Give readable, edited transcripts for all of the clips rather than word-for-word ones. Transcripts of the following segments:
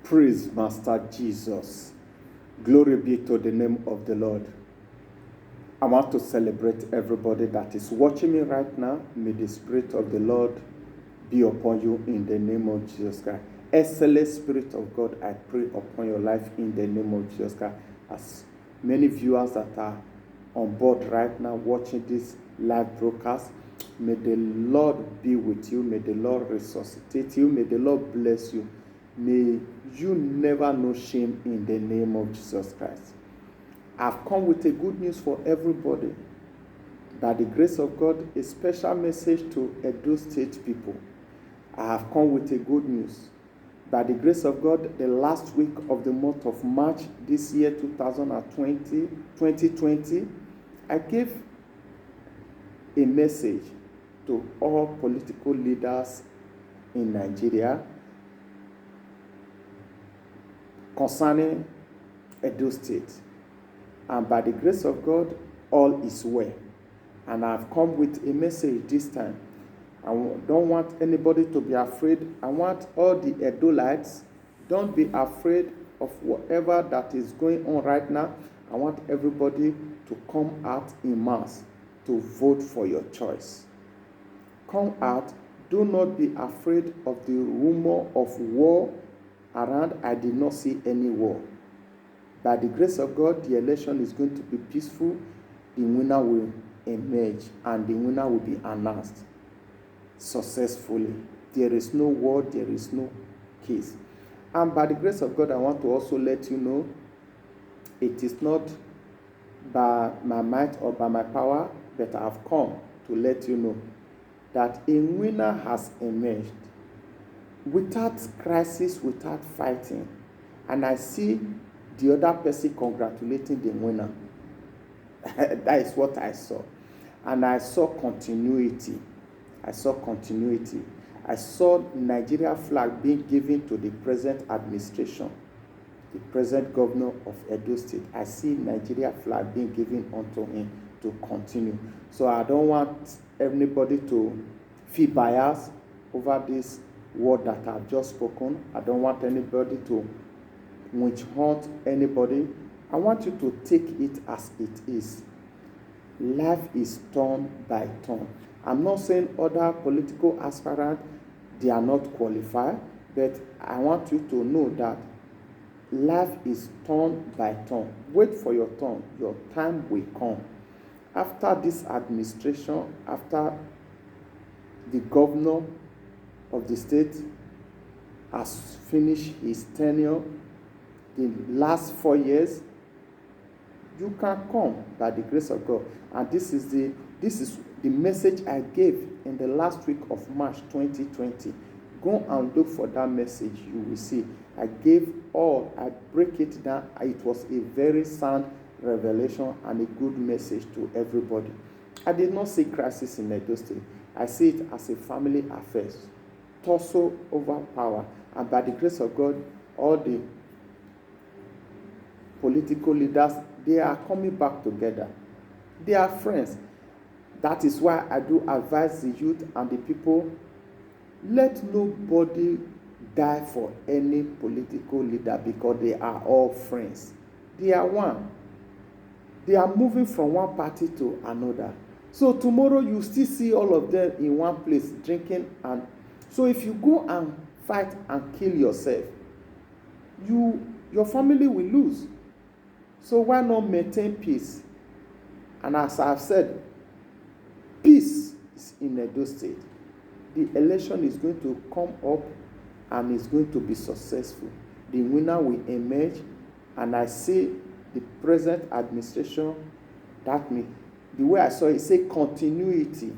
Praise Master Jesus. Glory be to the name of the Lord. I want to celebrate everybody that is watching me right now. May the Spirit of the Lord be upon you in the name of Jesus Christ. Excellent Spirit of God, I pray upon your life in the name of Jesus Christ. As many viewers that are on board right now watching this live broadcast, may the Lord be with you. May the Lord resuscitate you. May the Lord bless you. May you never know shame in the name of Jesus Christ. I've come with a good news for everybody. By the grace of God, a special message to Edo State people. I have come with a good news. By the grace of God, the last week of the month of March this year, 2020, I gave a message to all political leaders in Nigeria concerning Edo State. And by the grace of God, all is well. And I've come with a message this time. I don't want anybody to be afraid. I want all the Edolites, don't be afraid of whatever that is going on right now. I want everybody to come out in mass to vote for your choice. Come out. Do not be afraid of the rumor of war around. I did not see any war. By the grace of God, the election is going to be peaceful. The winner will emerge and the winner will be announced successfully. There is no war, there is no case. And by the grace of God, I want to also let you know, it is not by my might or by my power, but I have come to let you know that a winner has emerged without crisis, without fighting. And I see the other person congratulating the winner. That is what I saw. And I saw continuity. I saw Nigeria flag being given to the present administration, the present governor of Edo State. I see Nigeria flag being given unto him to continue. So I don't want anybody to feel biased over this word that I've just spoken. I don't want anybody to witch hunt anybody. I want you to take it as it is. Life is turn by turn. I'm not saying other political aspirants, they are not qualified, but I want you to know that life is turn by turn. Wait for your turn. Your time will come. After this administration, after the governor of the state has finished his tenure, the last 4 years, you can come by the grace of God. And this is the message I gave in the last week of March 2020. Go and look for that message. You will see. I break it down. It was a very sound revelation and a good message to everybody. I did not see crisis in Edo State. I see it as a family affair. Tussle over power. And by the grace of God, all the political leaders, they are coming back together. They are friends. That is why I do advise the youth and the people, let nobody die for any political leader because they are all friends. They are one. They are moving from one party to another. So tomorrow you still see all of them in one place drinking. And so if you go and fight and kill yourself, your family will lose. So why not maintain peace? And as I've said, peace is in Edo State. The election is going to come up and is going to be successful. The winner will emerge, and I see the present administration, that means, the way I saw it, say continuity.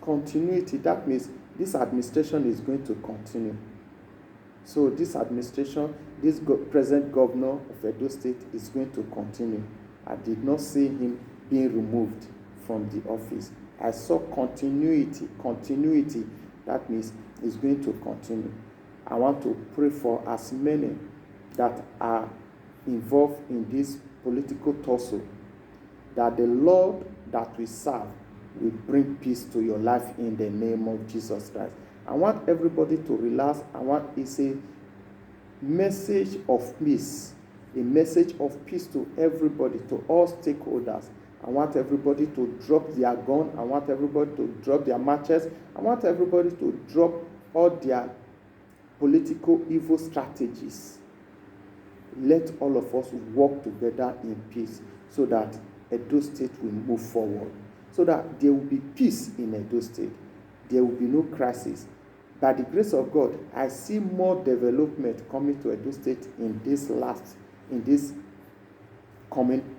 Continuity, that means this administration is going to continue. So this administration, this present governor of Edo State is going to continue. I did not see him being removed from the office. I saw continuity. That means it's going to continue. I want to pray for as many that are involved in this political tussle, that the Lord that we serve will bring peace to your life in the name of Jesus Christ. I want everybody to relax. I want to say message of peace, a message of peace to everybody, to all stakeholders. I want everybody to drop their gun. I want everybody to drop their matches. I want everybody to drop all their political evil strategies. Let all of us work together in peace so that Edo State will move forward, so that there will be peace in Edo State. There will be no crisis. By the grace of God, I see more development coming to Edo State in this coming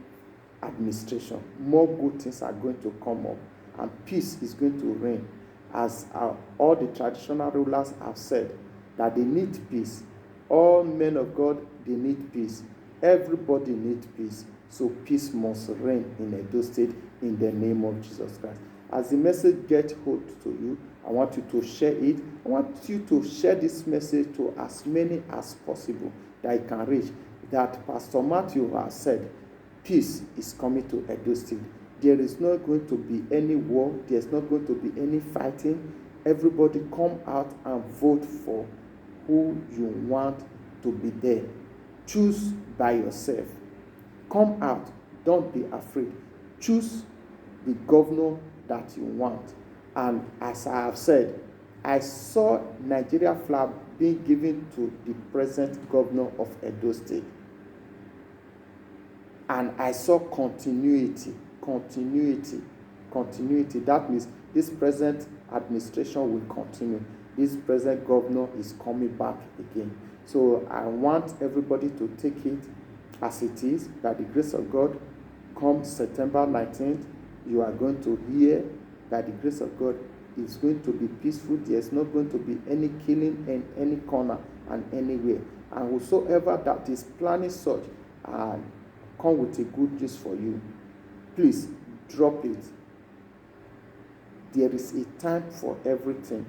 administration. More good things are going to come up, and peace is going to reign, as all the traditional rulers have said that they need peace. All men of God, they need peace. Everybody needs peace. So peace must reign in Edo State in the name of Jesus Christ. As the message gets hold to you, I want you to share it. I want you to share this message to as many as possible that it can reach. That Pastor Matthew has said, peace is coming to Edo State. There is not going to be any war. There's not going to be any fighting. Everybody come out and vote for who you want to be there. Choose by yourself. Come out. Don't be afraid. Choose the governor that you want. And as I have said, I saw Nigeria flag being given to the present governor of Edo State. And I saw continuity. That means this present administration will continue. This present governor is coming back again. So I want everybody to take it as it is, by the grace of God. Come September 19th, you are going to hear that the grace of God is going to be peaceful. There's not going to be any killing in any corner and anywhere. And whosoever that is planning such, come with a good news for you. Please drop it. There is a time for everything.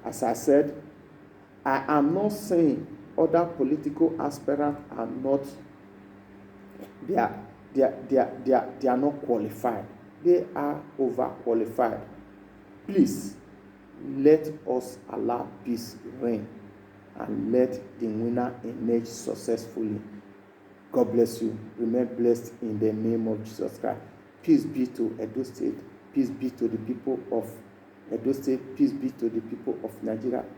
As I said, I am not saying other political aspirants are not, they are not qualified. They are overqualified. Please, let us allow peace reign and let the winner emerge successfully. God bless you. Remain blessed in the name of Jesus Christ. Peace be to Edo State. Peace be to the people of Edo State. Peace be to the people of Nigeria.